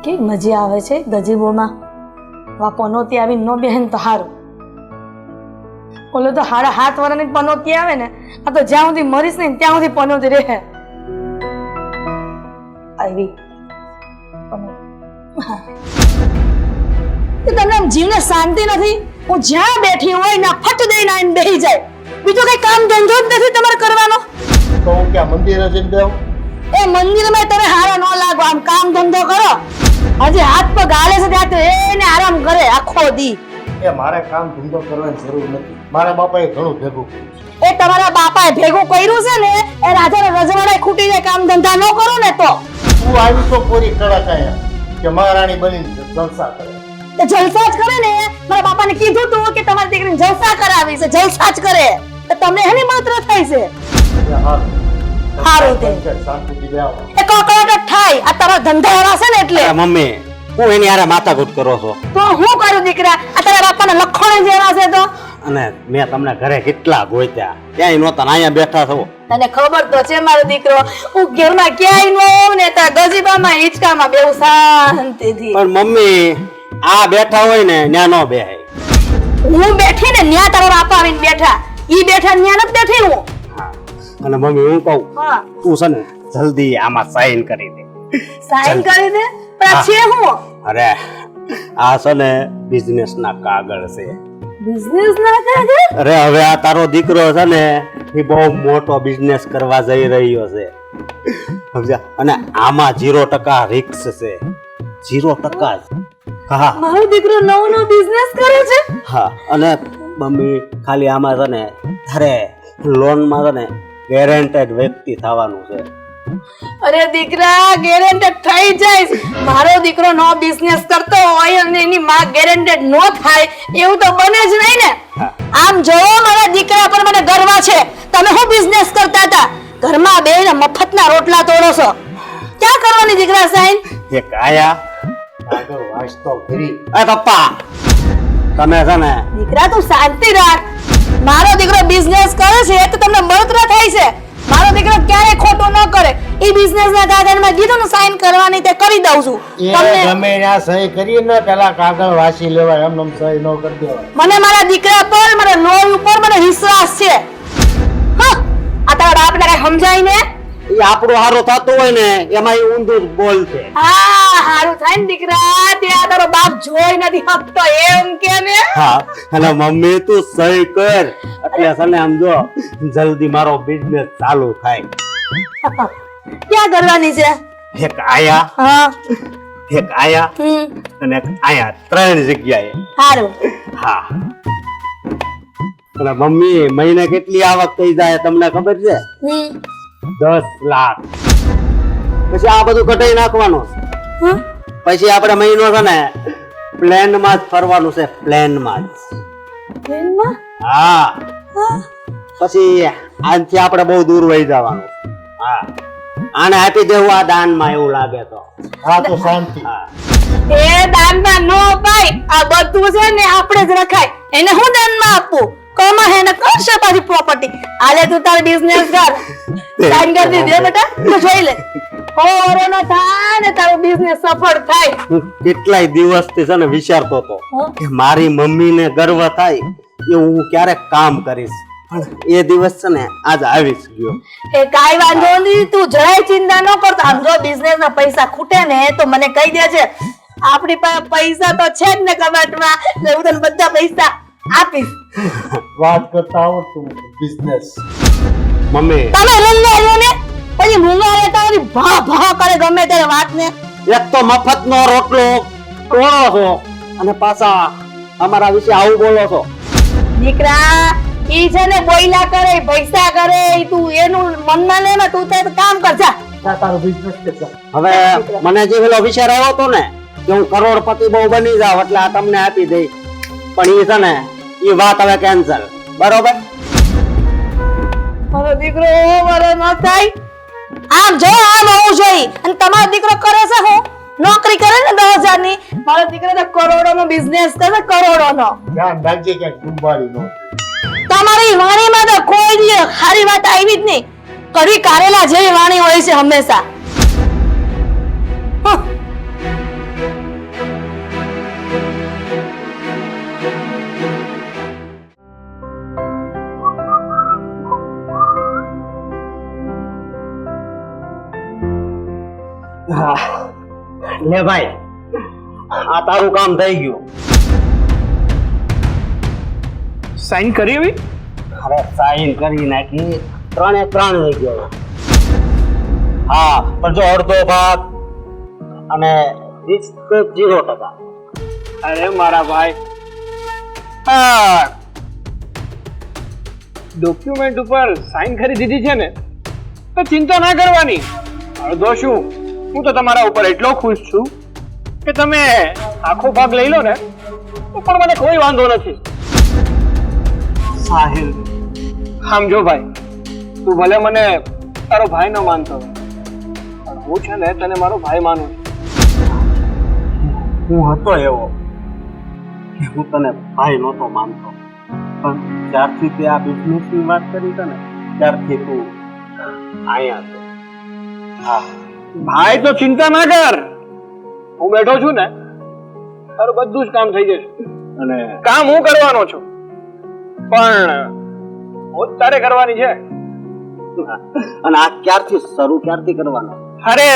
કે મજા આવે છે ગજીબોમાં. વા પનોતી આવી નો બેહેન તો હારું. ઓલો તો 7.5 વર્ષની પનોતી આવે ને, આ તો જ્યાં સુધી મરીશ ને ત્યાં સુધી પનોતી રહે. આવી તમને આમ જીવને શાંતિ નથી? હું જ્યાં બેઠી હોય ને ફટ દઈને આવીને બેસી જાય. બીજો કઈ કામ ધંધો જ નથી તમારે કરવાનો? તો હું ક્યાં મંદિરે જઈને બેહું? એ મંદિરમાં તમે હારા ન લાગો, આમ કામ ધંધો કરો. હજી હાથ પગ હાલે છે ત્યાં તો એને આરામ કરે આખો દી. એ મારે કામ ધંધો કરવાની જરૂર નથી. મારા બાપાએ ઘણું ભેગું કર્યું છે. એ તમારા બાપાએ ભેગું કર્યું છે ને, એ રાજાના રજવાડે ખૂટી જાય. કામ ધંધા ન કરો ને તો તું આવી તો પૂરી કડક આયા કે મહારાણી બનીને જલસા કરે. એ જલસા જ કરે ને. મારા બાપાને કીધું તું કે તમારી દીકરીને જલસા કરાવી છે, જલસા જ કરે. તો તમને એની માત્ર થાય છે. હારું તે શાંતિથી બેહો. એ કકડાટ થાય. આ તમારા ધંધા એવા છે ને એટલે. મમ્મી હું એની હારે માથાકૂટ કરો છો? તો હું કરું દીકરા? આ તારા બાપાના લખણ જેવા છે તો. અને મેં તમને ઘરે કેટલા ગોત્યા, ક્યાંય નહોતા ને અહીંયા બેઠા છો. તને ખબર તો છે મારો દીકરો, હું ઘરમાં ક્યાંય નો હોઉં ને તાર ગજીબામાં હિંચકામાં બેહું શાંતિથી. પણ મમ્મી આ બેઠા હોય ને ન્યા નો બેહાય. હું બેઠી ને ન્યા તારા બાપા આવીને બેઠા. ઈ બેઠા ન્યા નથી બેઠી હું. હા. અને મમ્મી હું કહું, હા તું છે ને જલ્દી આમાં સાઈન કરી દે. સાઈન કરી દે. પણ આ છે હું? અરે આ છે ને બિઝનેસ ના કાગળ છે. બિઝનેસ ના કરે? અરે હવે આ તારો દીકરો છે ને એ બહુ મોટો બિઝનેસ કરવા જઈ રહ્યો છે, સમજ્યા? અને આમાં 0% રિસ્ક છે. 0%. હા મારો દીકરો નવો બિઝનેસ કરે છે. હા. અને મમ્મી ખાલી આમાં છે ને તારે લોન માં છે ને ગેરંટેડ વ્યક્તિ થવાનું છે. અરે દીકરા ગેરંટેડ થઈ જાય. મારો દીકરો નો બિઝનેસ કરતો હોય અને એની માં ગેરંટેડ નો થાય એવું તો બને જ નહીં ને. આમ જો મારા દીકરા પર મને ગર્વ છે. તમે શું બિઝનેસ કરતા હતા? ઘરમાં બેહીને મફતના રોટલા તોડો છો. ક્યાં કરવાની દીકરા સાઈન? એક આયા આગળ વાંચતો ફરી. એ પપ્પા તમે છે ને દીકરા તું શાંતિ રાખ. મારો દીકરો બિઝનેસ કરે છે તો તમને બળતરા થાય છે. મારો દીકરો ક્યારે ખોટું ન કરે. ઈ બિઝનેસ ના કાગળમાં કીધું ને સાઈન કરવાની તે કરી દઉં છું. એ ગમે ત્યાં સહી કરીએ ને પેલા કાગળ વાંચી લેવાય, એમ સહી ન કરી દેવાય. મને મારા દીકરા પર, મારા લોહી ઉપર મને વિશ્વાસ છે. હા આ તારા બાપને કઈ સમજાય ને? એ આપણું હારું થતું હોય ને એમાં એ ઊંધું જ બોલશે. હા હારું થાય ને દીકરા. ત્યાં તારો બાપ જોઈ નથી શકતો એમ કે ને. હા. અને મમ્મી તું સહી કર એટલે છે ને આમ જો જલ્દી મારો બિઝનેસ ચાલુ થાય. ક્યાં કરવાની છે? એક આયા, હા એક આયા અને એક આયા, 3 જગ્યાએ. હારું. હા. અને મમ્મી મહિને કેટલી આવક થઈ જાય તમને ખબર છે? 10 લાખ. પછી આ બધું કટાઈ નાખવાનું. પછી આપણે મહિનો છે ને પ્લેન માં જ ફરવાનું છે, પ્લેન માં જ. હા. પછી આનથી આપણે બહુ દૂર વહી જવાનું. હા. આને આપી દેવું આ દાન માં એવું લાગે તો. હા તો શાંતિ. હા. એ દાનમાં નો પાય. આ બધું છે ને આપણે જ રખાય. એને હું દાનમાં આપું? કમા હે ને કરશે પાછી પ્રોપર્ટી. આલે તું તાર બિઝનેસ કર. સાઈન કરી દે બેટા. તું જોઈ લે. ઓરે ન થાય ને તારો બિઝનેસ સફળ થાય. હું કેટલાય દિવસથી છે ને વિચારતો હતો કે મારી મમ્મીને ગર્વ થાય એવું હું ક્યારેક કામ કરીશ, પણ એ દિવસ છે ને આજ આવી જ ગયો. એ કાઈ વાંધો નહીં. તું જરાય ચિંતા ન કરતો. આમ જો બિઝનેસ ના પૈસા ખૂટે ને તો મને કહી દેજે. આપણી પાસે પૈસા તો છે જ ને કબાટમાં. એટલે હું તને બધા પૈસા આપીશ. વાત કરતા આવડતું બિઝનેસ. મમ્મી તમે રૂંગા રહ્યો ને પછી મૂંગા રહેતા હોય ભા ભા કરે ગમે ત્યારે વાત ને. એક તો મફતનો રોટલો તોડો છો અને પાછા અમારા વિશે આવું બોલો છો. દીકરા ઈ છે ને બોયલા કરે, પૈસા કરે, તું એનું મનમાં લે ને. તું તે કામ કર જા. તારો બિઝનેસ કે છે. હવે મને જે પેલો વિચાર આવ્યો હતો ને કે હું કરોડપતિ બહુ બની જાવ એટલે આ તમને આપી દઈ, પણ ઈ છે ને ઈ વાત હવે કેન્સલ. બરોબર? મારો દીકરો મારો ન થાય. આમ જો આમ હોવું જોઈએ. અને તમારો દીકરો કરે છે હું નોકરી કરે ને 10,000 ની. મારો દીકરો તો કરોડો નો બિઝનેસ કરે, કરોડો નો. ધ્યાન રાખજે ક્યાંક ડૂબાડી ન. તમારી વાણીમાં તો કોઈ દી સારી વાત આવી જ નહીં. કડી કારેલા જેવી વાણી હોય છે હંમેશા. લે ભાઈ, આ તારું કામ થઈ ગયું. સાઈન કરી એવી? અરે સાઈન કરી નાખી, 3 એ 3 થઈ ગયો. હા, પણ જો અડધો ભાગ અને રિસ્ક 0%. અરે મારા ભાઈ, હા ડોક્યુમેન્ટ ઉપર સાઈન કરી દીધી છે ને, તો ચિંતા ના કરવાની. અડધો શું, હું તો તમારા ઉપર એટલો ખુશ છું કે તમે આખો ભાગ લઈ લો ને તો પણ મને કોઈ વાંધો નથી. સાહિલ, આમ જો ભાઈ, તું ભલે મને તારો ભાઈ ન માનતો હોય, પણ હું છે ને તને મારો ભાઈ માનું છું. હું હતો એવો કે હું તને ભાઈ નહોતો માનતો, પણ જ્યારથી તે આ બિઝનેસની વાત કરી છે ને ત્યારથી તું અહીંયા છે. હા, ભાઈ તો ચિંતા ના કર, હું બેઠો છું ને, તારું બધું જ કામ થઈ જશે. અને કામ હું કરવાનો છું, પણ મોજ તારે કરવાની છે. અને આ ક્યારથી કરવાનો? અરે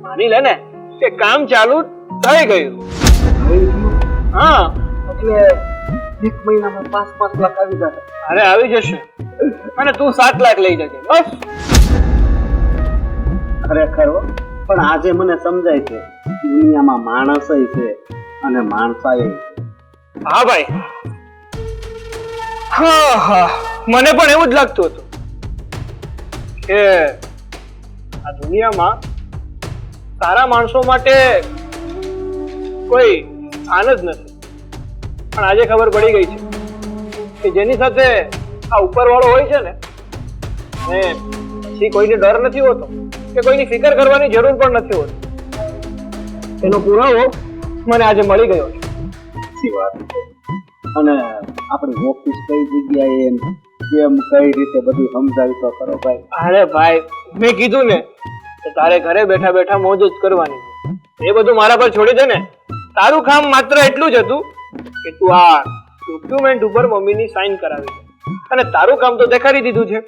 માની લે ને કે કામ ચાલુ થઈ ગયું. હા, એટલે 1 મહિનામાં 5 લાખ આવી જશે. અરે આવી જશે, અને તું 7 લાખ લઈ જજે બસ. ખરેખર હો, પણ આજે મને સમજાય છે દુનિયામાં માણસય છે અને માણસાય છે. હા ભાઈ, હા હા, મને પણ એવું જ લાગતું હતું કે આ દુનિયામાં સારા માણસો માટે કોઈ સ્થાન જ નથી, પણ આજે ખબર પડી ગઈ છે કે જેની સાથે આ ઉપરવાળો હોય છે ને, એ પછી કોઈને ડર નથી હોતો કે કોઈની ફિકર કરવાની જરૂર પણ નથી હોતી. એનો પુરાવો મને આજે મળી ગયો છે. સાચી વાત છે. અને આપણી ઓફિસ કઈ જગ્યાએ કેમ કઈ રીતે બધું સમજાવી તો ખરો ભાઈ. અરે ભાઈ, મેં કીધું ને કે તારે ઘરે બેઠા બેઠા મોજ જ કરવાની છે. એ બધું મારા પર છોડી દે ને. તારું કામ માત્ર એટલું જ હતું કે તું આ ડોક્યુમેન્ટ ઉપર મમ્મીની સાઈન કરાવી દે, અને તારું કામ તો દેખાડી દીધું છે.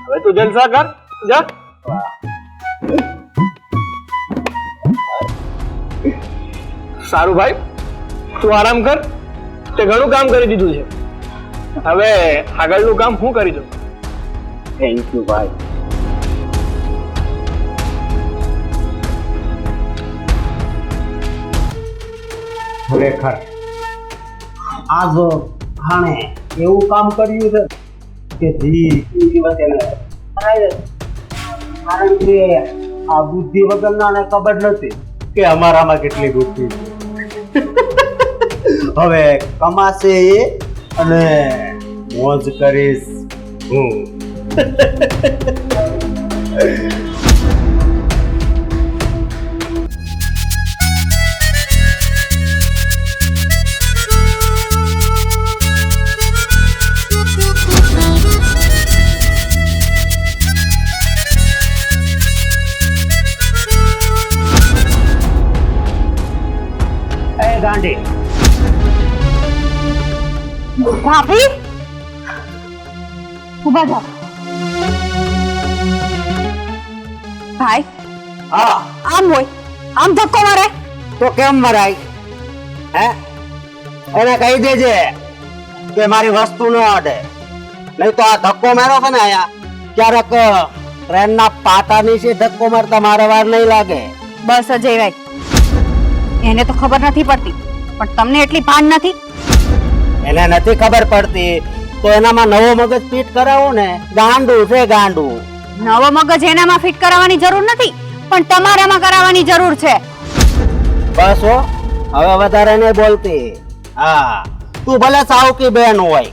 હવે તું જલસા કર, જા. સારું ભાઈ, તું આરામ કર, તે ઘણું કામ કરી દીધું છે. હવે આગળનું કામ હું કરી દઉં. થેન્ક યુ ભાઈ. ખરેખર આજ હાણે એવું કામ કર્યું છે કે દિવસ એને કારણ કે આ બુદ્ધિ વગરના ખબર નથી કે અમારામાં કેટલી બુદ્ધિ છે. હવે કમાશે એ અને મોજ કરીશ હું. ગાંડી ભાભી, ઉભા થાઓ. ભાઈ, હા, આમ હોય, આમ ધક્કો મારે તો કેમ મરાય? હે, એને કહી દેજે કે મારી વસ્તુ ન અડે, નહીં તો આ ધક્કો મારો છે ને અહીંયા ક્યારેક ટ્રેનના પાટા નીચે ધક્કો મારતા મારે વાર નહીં લાગે. બસ અજયભાઈ, એને તો ખબર નથી પડતી, પણ તમને એટલી ભાન નથી. એને નથી ખબર પડતી તો એનામાં નવો મગજ ફિટ કરાવો ને. ગાંડું છે ગાંડું. નવો મગજ એનામાં ફિટ કરાવવાની જરૂર નથી, પણ તમારામાં કરાવવાની જરૂર છે. બસ હો, હવે વધારે નહીં બોલતી. હા, તું ભલે સાવકી બેન હોય,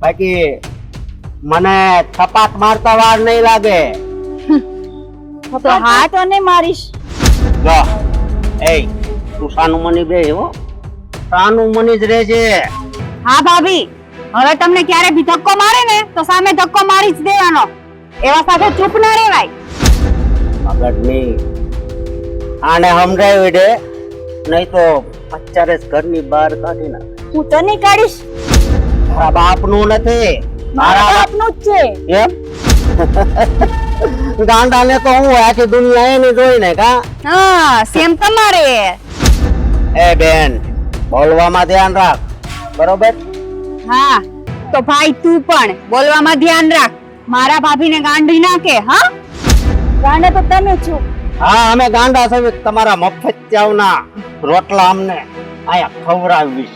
બાકી મને થપાટ મારતા વાર નહીં લાગે. તો હાથ અને મારીશ. જો એ તું સાનું મની બે હો, સાનું મની જ રહેજે. હા ભાભી, હવે તમને ક્યારે બી ધક્કો મારે ને તો સામે ધક્કો મારી જ દેવાનો. એવા સાથે ચૂપ ના રહેવાય. મગજની આને સમજાવી દે, નહીં તો અત્યારે જ ઘરની બહાર કાઢી નાખ. હું તો નહીં કાઢીશ. મારા બાપનું નથી, મારા બાપનું જ છે. એમ ગાંડાને તો હું આખી દુનિયા એને જોઈને કા હા સેમ તમારે એ બેન બોલવામાં ધ્યાન રાખ બરોબર હા તો ભાઈ તું પણ બોલવામાં ધ્યાન રાખ મારા ભાભીને ગાંડી નાખે હા ગાંડા તો તમે છો હા અમે ગાંડા છે તમારા મફતિયાઓના રોટલા અમને આયા ખવડાવીશ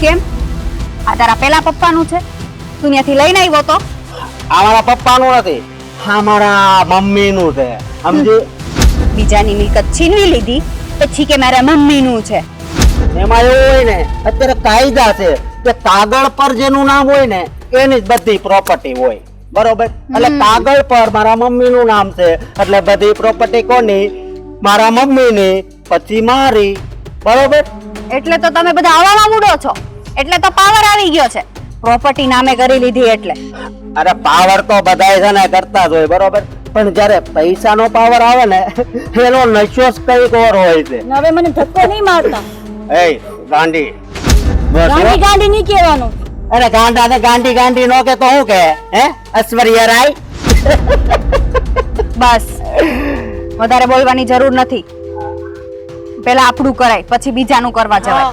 કેમ આ તારા પેલા પપ્પાનું છે તું ત્યાંથી લઈને આવ્યો તો આ મારા પપ્પાનું નથી આ મારા મમ્મીનું છે સમજી બીજાની મિલકત છીનવી લીધી પછી કે મારા મમ્મીનું છે એમાં એવું હોય ને અત્યારે કાયદા છે કે કાગળ પર જેનું નામ હોય ને એની જ બધી પ્રોપર્ટી હોય બરોબર એટલે કાગળ પર મારા મમ્મીનું નામ છે એટલે બધી પ્રોપર્ટી કોની મારા મમ્મીની પછી મારી બરોબર એટલે તો તમે બધા આવામાં મૂડો છો એટલે તો પાવર આવી ગયો છે પ્રોપર્ટી નામે કરી લીધી એટલે અરે પાવર તો બધાય છે ને કરતા જ હોય બરોબર પણ જ્યારે પૈસાનો પાવર આવે ને એનો નશો જ કંઈક ઓર હોય છે હવે મને ધક્કો નહીં મારતા એ ગાંડી બસ હો. ગાંડી નહીં કહેવાનું અરે ગાંડા ને ગાંડી ગાંડી નો કે તો હું કે હે ઐશ્વર્યા રાય બસ વધારે બોલવાની જરૂર નથી પેલા આપણું કરાય પછી બીજાનું કરવા જવાય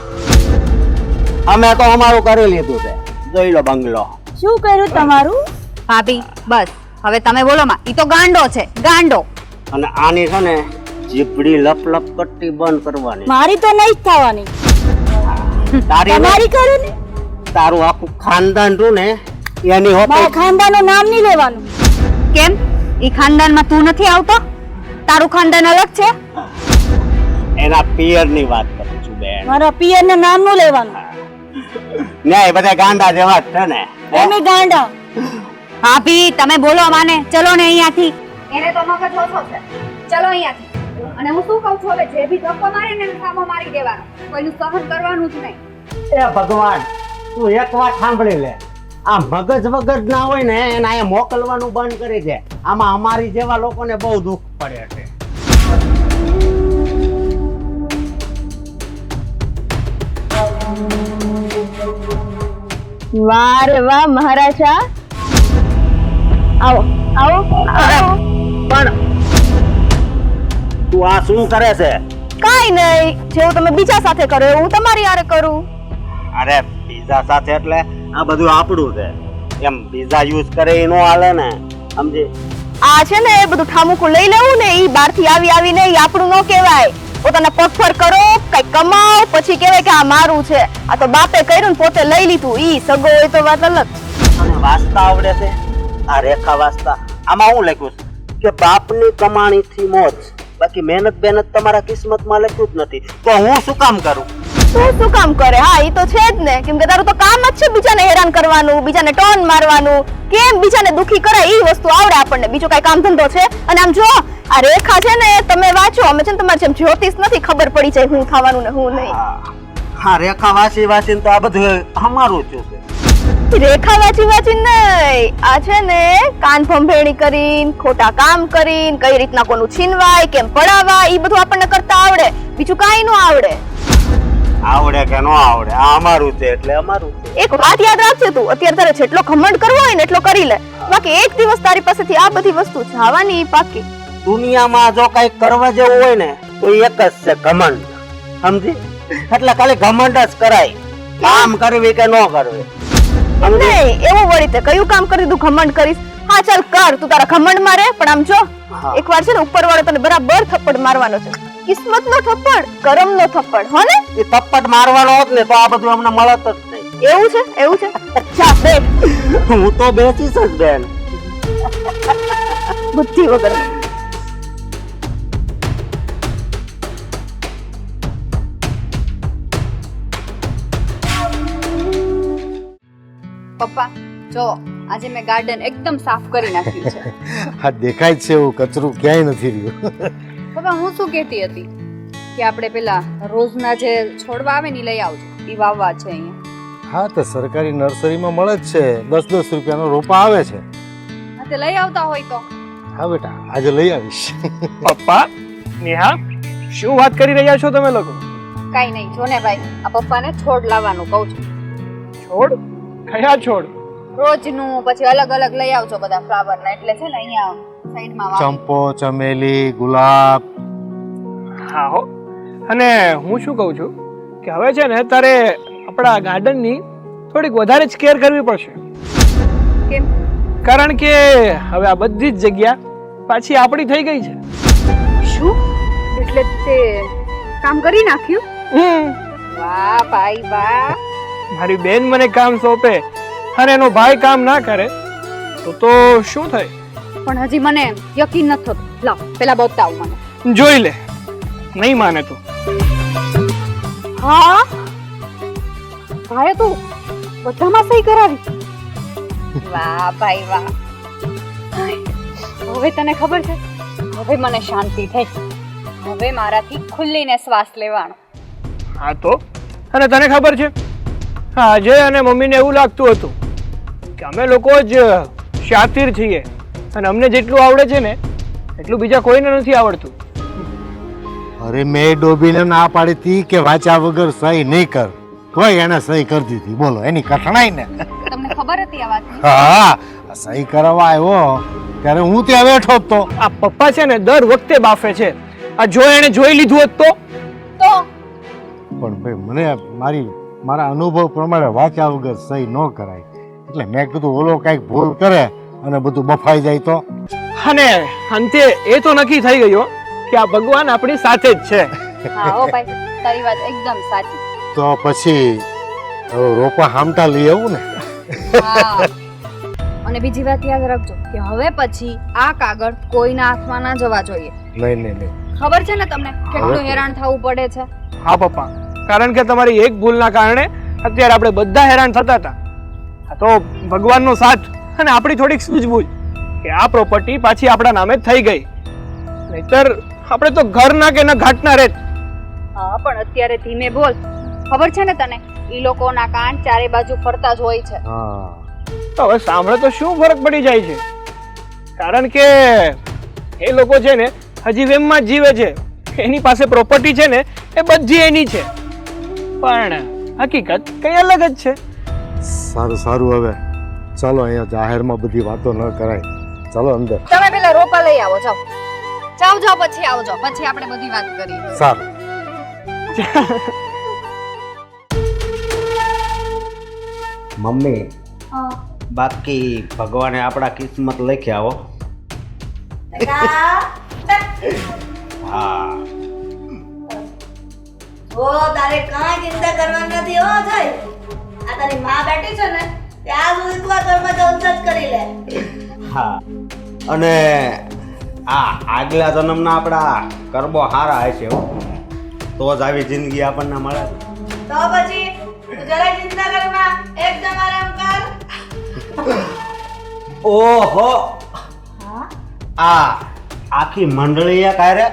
અમે તો અમારું કરી લીધું છે જોઈ લો બંગલો શું કર્યું તમારું ભાભી બસ હવે તમે બોલો માં ઈ તો ગાંડો છે ગાંડો અને આની છે ને જીભડી લપ લપ કરતી બંધ કરવાની મારી તો નહીં થવાની તારી તમારી કરે ને તારું આખું ખાનદાન તું ને એની હોપે મારા ખાનદાનનું નામ નહીં લેવાનું કેમ ઈ ખાનદાનમાં તું નથી આવતો તારું ખાનદાન અલગ છે એના પિયર ની વાત કરું છું બેન મારા પિયરનું નામ નું લેવાનું ન્યાય બધા ગાંડા જેવા જ છે ને એમે ગાંડા ભાભી તમે બોલો માને ચલો ને અહીંયાથી એને તો મગજ ઓછો છે ચલો અહીંયાથી અને હું શું કહું છું હવે જે ભી ધક્કો મારે ને એને સામો મારી દેવાનો કોઈનું સહન કરવાનું જ નહીં એ ભગવાન તું એક વાત સાંભળી લે આ મગજ વગર ના હોય ને એને અહીંયા મોકલવાનું બંધ કરી દે આમાં અમારી જેવા લોકોને બહુ દુઃખ પડે છે વાહ રે વાહ મહારાજા આવો આવો પણ તું આ શું કરે છે કાઈ નહીં જેવું તમે બીજા સાથે કરો એવું હું તમારી હારે કરું અરે પીઝા સાથે એટલે આ બધું આપણું છે એમ પીઝા યુઝ કરે એ નો હાલે ને સમજી આ છે ને એ બધું ઠામુકું લઈ લેવું ને ઈ બહારથી આવીને ઈ આપણું ન કહેવાય પોતાના પગફર કરો કઈ કમાઓ પછી કહેવાય કે આ મારું છે આ તો બાપે કર્યું ને પોતે લઈ લીધું ઈ સગો હોય તો વાત અલગ અને વાંચતા આવડે છે આ રેખા વાંચતા આમાં હું લખ્યું છે કે બાપની કમાણીથી મોજ બાકી મહેનત તમારા કિસ્મતમાં લખ્યું જ નથી તો હું શું કામ કરું તું શું કામ કરે હા ઈ તો છે જ ને કેમ કે તારું તો કામ જ છે બીજાને હેરાન કરવાનું બીજાને ટોન મારવાનું કેમ બીજાને દુખી કરાય ઈ વસ્તુ આવડે આપણને બીજું કઈ કામ ધંધો છે અને આમ જો આ રેખા છે ને તમે વાંચો અમે છે ને તમારે જેમ જ્યોતિષ નથી ખબર પડી જાય હું થવાનું ને હું નહીં હા રેખા વાંચીને તો આ બધું અમારું જ છે રેખા વાંચી નહીં આ છે ને કાન ભંભેણી કરીને ખોટા કામ કરીને કઈ રીતના કોનું છીનવાય કેમ પડાવાય ઈ બધું આપણને કરતા આવડે બીજું કાઈ ન આવડે આવડે કે ન આવડે આ અમારું છે એટલે અમારું છે એક વાત યાદ રાખજે તું અત્યારે તારે જેટલો ઘમંડ કરવો હોય ને એટલો કરી લે બાકી એક દિવસ તારી પાસેથી આ બધી વસ્તુ જવાની પાકી દુનિયામાં જો કઈ કરવા જેવું હોય ને તો એક જ છે ઘમંડ સમજી એટલે ખાલી ઘમંડ જ કરાય કામ કરવી કે ન કરવી નહીં એવું વળી તે કયું કામ કરી તું ઘમંડ કરીશ હા ચાલ કર તું તારા ઘમંડ માં રહે પણ આમ જો એકવાર છે ને ઉપર વાળો તને બરાબર થપ્પડ મારવાનો છે કિસ્મત નો થપ્પડ કરમ નો થપ્પડ હો ને એ થપ્પડ મારવાનો હોત ને તો આ બધું અમને મળત જ નહીં એવું છે જા બેઠ હું તો બેસીશ જ બેન બુદ્ધિ વગર પપ્પા જો આજે મેં ગાર્ડન એકદમ સાફ કરી નાખ્યું છે આ દેખાય જ છે એવું કચરું ક્યાંય નથી રહ્યું પપ્પા હું શું કહેતી હતી કે આપણે પેલા રોજના જે છોડવા આવે ને ઈ લઈ આવજો ઈ વાવવા છે અહીંયા હા તો સરકારી નર્સરીમાં મળે જ છે 10-10 રૂપિયાનો રોપા આવે છે હા તે લઈ આવતા હોય તો હા બેટા આજે લઈ આવીશ પપ્પા નેહા શું વાત કરી રહ્યા છો તમે લોકો કાઈ નહીં જો ને ભાઈ આ પપ્પાને છોડ લાવવાનું કહું છું છોડ કયા છોડ રોજનું પછી અલગ અલગ લઈ આવજો બધા ફ્લાવર ને એટલે છે ને અહીંયા સાઈડમાં ચંપો ચમેલી ગુલાબ. હા હો. અને હું શું કહું છું કે હવે છે ને તારે આપણા ગાર્ડનની થોડીક વધારે જ કેર કરવી પડશે. કેમ? કારણ કે હવે આ બધી જ જગ્યા પાછી આપણી થઈ ગઈ છે. શું એટલે તે કામ કરી નાખ્યું? વાહ ભાઈ વાહ. મારી બેન મને કામ સોંપે અને એનો ભાઈ કામ ના કરે તો શું થાય? પણ હજી મને યકીન નથી થતું. લાવ પેલા બતાવ મને. જોઈ લે. નહીં માને તું. હા ભાઈ તું બધામાં સહી કરાવી. વાહ ભાઈ વાહ. હવે તને ખબર છે, હવે મને શાંતિ થઈ. હવે મારાથી ખુલ્લીને શ્વાસ લેવાનો. હા તો અને તને ખબર છે, હા અજય અને મમ્મીને એવું લાગતું હતું કે અમે લોકો જ શાતીર છીએ અને અમને જેટલું આવડે છે ને એટલું બીજા કોઈને નથી આવડતું. અરે મેં ડોબીને ના પાડી હતી કે વાંચ્યા વગર સહી નહીં કર, તોય એને સહી કરી દીધી. બોલો એની કઠણાઈ ને. તમને ખબર હતી આ વાતની? હા, સહી કરવા આવ્યો ત્યારે હું ત્યાં બેઠો જ તો. આ પપ્પા છે ને દર વખતે બાફે છે. આ જો એને જોઈ લીધું હોત તો પણ ભાઈ મને મારા અનુભવ પ્રમાણે વાંચ્યા વગર સહી ન કરાય, એટલે મેં કીધું ઓલો કઈક ભૂલ કરે અને બધું બફાઈ જાય તો. અને અંતે એ તો નક્કી થઈ ગયો કે આ ભગવાન આપણી સાથે જ છે. હા ઓ ભાઈ તારી વાત એકદમ સાચી. તો પછી હવે રોપા હામટા લઈ આવું ને. હા. અને બીજી વાત યાદ રાખજો કે હવે પછી આ કાગળ કોઈના હાથમાં ના જવા જોઈએ. નહીં નહીં નહીં. ખબર છે ને તમને કેટલું હેરાન થવું પડે છે? હા પપ્પા, કારણ કે તમારી એક ભૂલના કારણે અત્યારે આપણે બધા હેરાન થતા હતા. આ તો ભગવાનનો સાથ અને આપણી થોડીક સૂઝબૂઝ કે આ પ્રોપર્ટી પાછી આપણા નામે થઈ ગઈ. નહીતર આપણે તો ઘર ના કે ના ઘાટના રહેત. હા પણ અત્યારે ધીમે બોલ. ખબર છે ને તને ઈ લોકોના કાન ચારે બાજુ ફરતા જ હોય છે. હા, તો હવે સાંભળે તો શું ફરક પડી જાય છે? કારણ કે એ લોકો છે ને હજી વેમમાં જ જીવે છે. એની પાસે પ્રોપર્ટી છે ને એ બધી એની છે, પણ હકીકત કઈ અલગ જ છે. સારું સારું, હવે ચાલો અહીંયા જાહેરમાં બધી વાતો ન કરાય. ચાલો અંદર. તમે પેલા રોપા લઈ આવો. જાઓ જાઓ જાઓ, પછી આવજો, પછી આપણે બધી વાત કરીએ. સારું. મમ્મી બાકી ભગવાને આપણા કિસ્મત લખ્યા હો. હા ઓ તારે કાંઈ ચિંતા કરવાની નથી હો જય. આ તારી માં બેઠી છે ને ત્યાં સુધી તું આ ઘરમાં જલસા જ કરી લે. હા, અને આ આગલા જન્મના આપણા કર્મો હારા હશે હો, તો જ આવી જિંદગી આપણને મળે. તો પછી તું જરાય ચિંતા કરમાં, એકદમ આરામ કર. ઓહો, આ આખી મંડળીએ કારે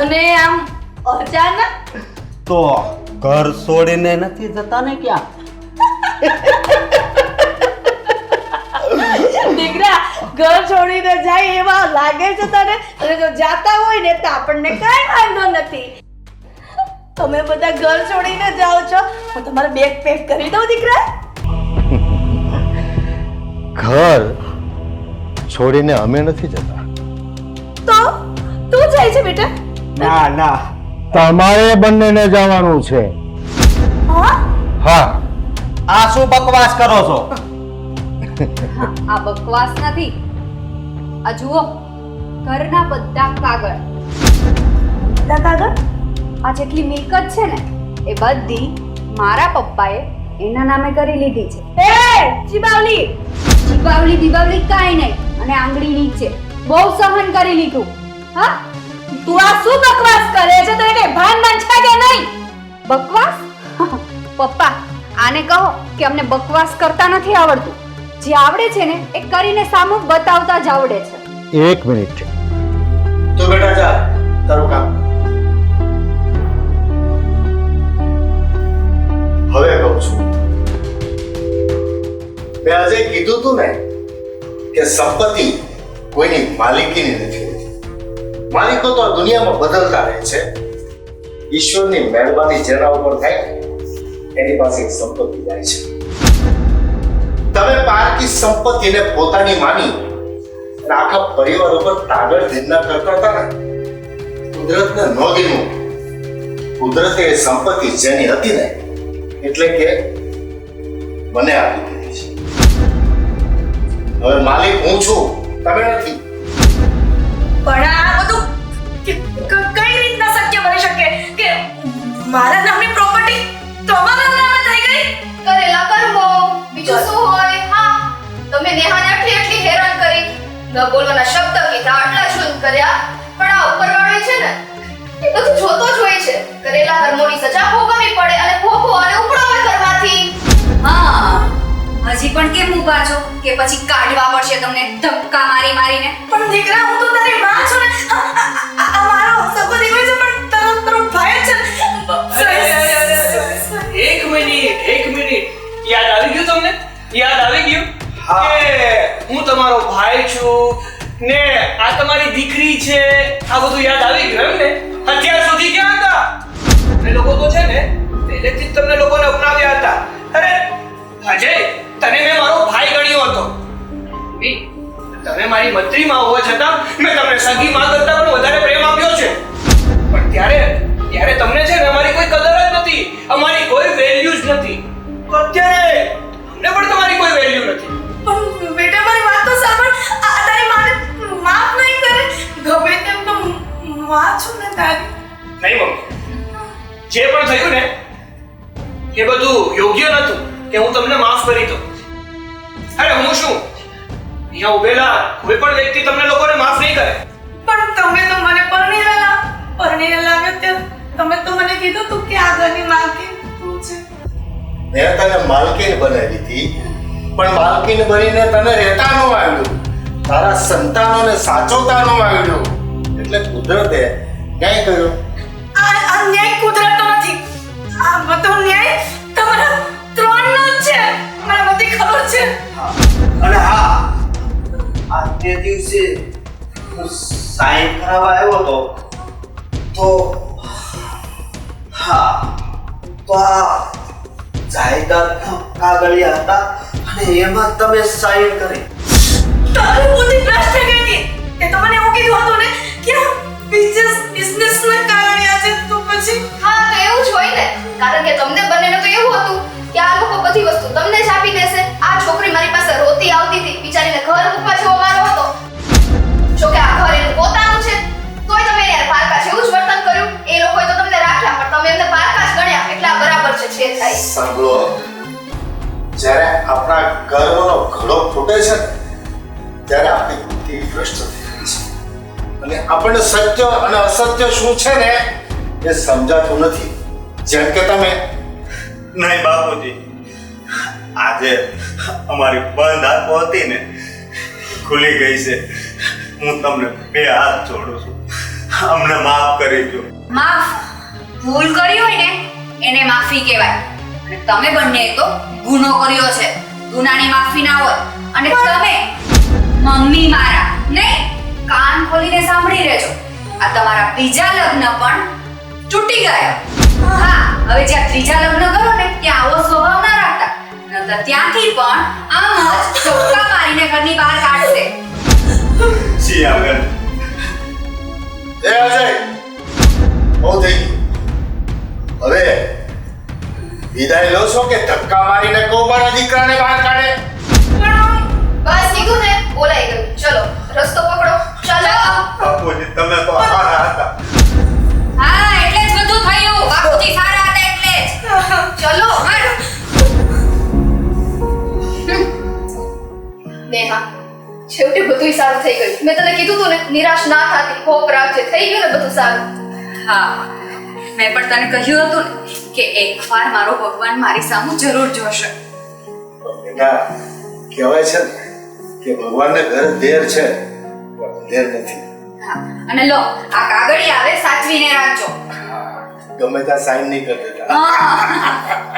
અને આમ અચાનક તો ઘર છોડીને નથી જતા ને ક્યાં? દીકરા ઘર છોડીને જાય એવા લાગે છે તને, અને જો જાતા હોય ને તો આપણને કાંઈ વાંધો નથી. તમે બધા ઘર છોડીને જાઓ છો, હું તમારે બેગ પેક કરી દઉં દીકરા. ઘર છોડીને અમે નથી જતા. તો તું જાય છે બેટા? ના ના, તમારે બંનેને જવાનું છે. હા હા. આ શું બકવાસ કરો છો? આ બકવાસ નથી. આ જુઓ ઘરના બધા કાગળ, કાગળ આ જેટલી મિલકત છે ને એ બધી મારા પપ્પાએ એના નામે કરી લીધી છે. એ ચીબાવલી જીવાવલી દીવાવલી કાંઈ નહીં, અને આંગળી નીચે બહુ સહન કરી લીધું. હા તું આ શું બકવાસ કરે છે? તને કઈ ભાન માન છે કે નહીં? બકવાસ? પપ્પા આને કહો કે અમને બકવાસ કરતા નથી આવડતું. જે આવડે છે ને એ કરીને સામું બતાવતા જ આવડે છે. એક મિનિટ. તો બેટા જા તારું કામ. હવે કહું છું, મેં આજે કીધું તું ને કે સંપત્તિ કોઈની માલિકીની નથી હોતી. માલિકો તો આ દુનિયામાં બદલતા રહે છે. ઈશ્વરની મહેરબાની જેના ઉપર થાય એની પાસે એક સંપત્તિ જાય છે. તમે પારકી સંપત્તિને પોતાની માની અને આખા પરિવાર ઉપર તાગડ ધીરના કરતા હતા ને, કુદરતને ન ગમ્યું. કુદરતે એ સંપત્તિ જેની હતી ને એટલે કે મને આપી દીધી છે. હવે માલિક હું છું, તમે નથી. પણ આ બધું કઈ રીતના શક્ય બની શકે કે મારા નામની પ્રોપર્ટી તમારા નામે થઈ ગઈ? કરેલા કર્મો બીજું શું હોય? હા, તમે નેહાને આટલી હેરાન કરી, ન બોલવાના શબ્દ કીધા, આટલા શુદ્ધ કર્યા, પણ આ ઉપરવાળો છે ને એ બધું જોતો જ હોય છે. કરેલા કર્મોની સજા ભોગવવી પડે અને ભોગવો અને ઉપડાવે કરવાથી. હા, હજી પણ કેમ ઊભા છો કે પછી કાઢવા પડશે તમને ધક્કા મારી મારીને? પણ દીકરા, હું તો તારી માં છું ને. આ મારો સગો દીકરો છે, પણ તારો ભાઈ છે. એક મિનિટ યાદ આવી ગયું તમને? યાદ આવી ગયું કે હું તમારો ભાઈ છું ને આ તમારી દીકરી છે? આ બધું યાદ આવી ગયું એમ ને? અત્યાર સુધી ક્યાં હતા? અમે લોકો તો છે ને પહેલેથી જ તમને લોકોને અપનાવ્યા હતા. અરે અજય, તને મેં મારો ભાઈ ગણ્યો હતો. બી, તમે મારી મત્રીમાં હોવા છતાં મેં તમને સગી માં કરતા પણ વધારે પ્રેમ આપ્યો છે. પણ ત્યારે તમને છે ને અમારી કોઈ કદર જ નથી, અમારી કોઈ વેલ્યુ જ નથી. તો અત્યારે અમને પણ તમારી કોઈ વેલ્યુ નથી. પણ બેટા, મારી વાત તો સાંભળ. આ તારી માને માફ નહીં કરે. ગમે તેમ તો માં છું ને તારી. નહીં મમ્મી, જે પણ થયું ને એ બધું યોગ્ય નતું કે હું તમને માફ કરી દઉં. અરે હું શું, અહીંયા ઉભેલા કોઈ પણ વ્યક્તિ તમને લોકોને માફ નહીં કરે. પણ તમે તો મને પરણેલા લાવ્યો ત્યારે તમે તો મને કીધું તું કે આ ઘરની માલકીન તું છે. મેં તને માલકીન બનાવી હતી, પણ માલકીન બનીને તને રહેતા ન આવ્યું, તારા સંતાનોને સાચવતા ન આવ્યું. એટલે કુદરતે ન્યાય કર્યો. આ ન્યાય કુદરતનો નથી. આ બધો ન્યાય તમારા ત્રણનો જ છે. મને બધી ખબર છે. અને હા, આ તે દિવસે હું સાઈન કરાવવા આવ્યો હતો તો હા, તો આ જાયદાદના કાગળિયા હતા અને એમાં તમે સાઈન કરી. તારી બુદ્ધિ ભ્રષ્ટ થઈ ગઈ હતી. એ તો મને એવું કીધું હતું ને કે બિઝનેસના કારણે આજે તો પછી. હા, તો એવું જ હોય ને, કારણ કે તમને બંનેને તો એવું હતું કે આ લોકો બધી વસ્તુ તમને જ આપી દેશે. આ છોકરી મારી પાસે રોતી આવતી હતી, બિચારીને ઘર મૂકવા જેવો વારો હતો. જો કે આ ઘર એનું પોતાનું છે, તોય તમે યાર પારકા જેવું જ વર્તન કર્યું. એ લોકોએ તો તમને રાખ્યા, પણ તમે એમને પારકા જ ગણ્યા. એટલે આ બરાબર છે, જે થાય. સાંભળો, જ્યારે આપણા ગર્વનો ઘડો ફૂટે છે ને ત્યારે આપણી બુદ્ધિ ભ્રષ્ટ થઈ જાય છે અને આપણને સત્ય અને અસત્ય શું છે ને એ સમજાતું નથી. જેમ કે તમે નહીં બાપુજી, આજે અમારી બંધ આંખો હતી ને ખુલી ગઈ છે. હું તમને બે હાથ જોડું છું, અમને માફ કરી દો. માફ? ભૂલ કરી હોય ને એને માફી કહેવાય. અને તમે બંને તો ગુનો કર્યો છે. ગુનાની માફી ના હોય. અને તમે મમ્મી મારા નહીં, કાન ખોલીને સાંભળી રહેજો. આ તમારા બીજા લગ્ન પણ તૂટી ગયા. હા, હવે જ્યાં ત્રીજા લગ્ન કરો ને ત્યાં આવો સ્વભાવ ના રાખતા, નતર ત્યાંથી પણ આમ જ ચોક્કા મારીને ઘરની બહાર કાઢશે. જી આગળ એ અજય, બહુ થઈ ગયું. હવે વિદાય લો છો કે ધક્કા મારીને કહું મારા દીકરાને બહાર કાઢે? બસ કીધું ને, બોલાઈ ગયું. ચલો રસ્તો પકડો. ચાલો. બાપુજી, તમે તો સારા હતા. હા, એટલે જ બધું થયું. બાપુજી સારા હતા એટલે જ. ચલો. નેહા, છેવટે બધું સારું થઈ ગયું. મેં તને કીધું તું ને, નિરાશ ના થાતી, હોપ રાખજે. થઈ ગયું ને બધું સારું. હા, મેં પણ તને કહ્યું હતું ને કે એકવાર મારો ભગવાન મારી સામે જરૂર જોશે. બેટા, કહેવાય છે ને કે ભગવાનને ઘર દેર છે પણ દેર નથી. હા, અને લો આ કાગળી આવે સાચવીને રાખજો. ગમે ત્યાં સાઈન નહીં કરી દેતા. હા.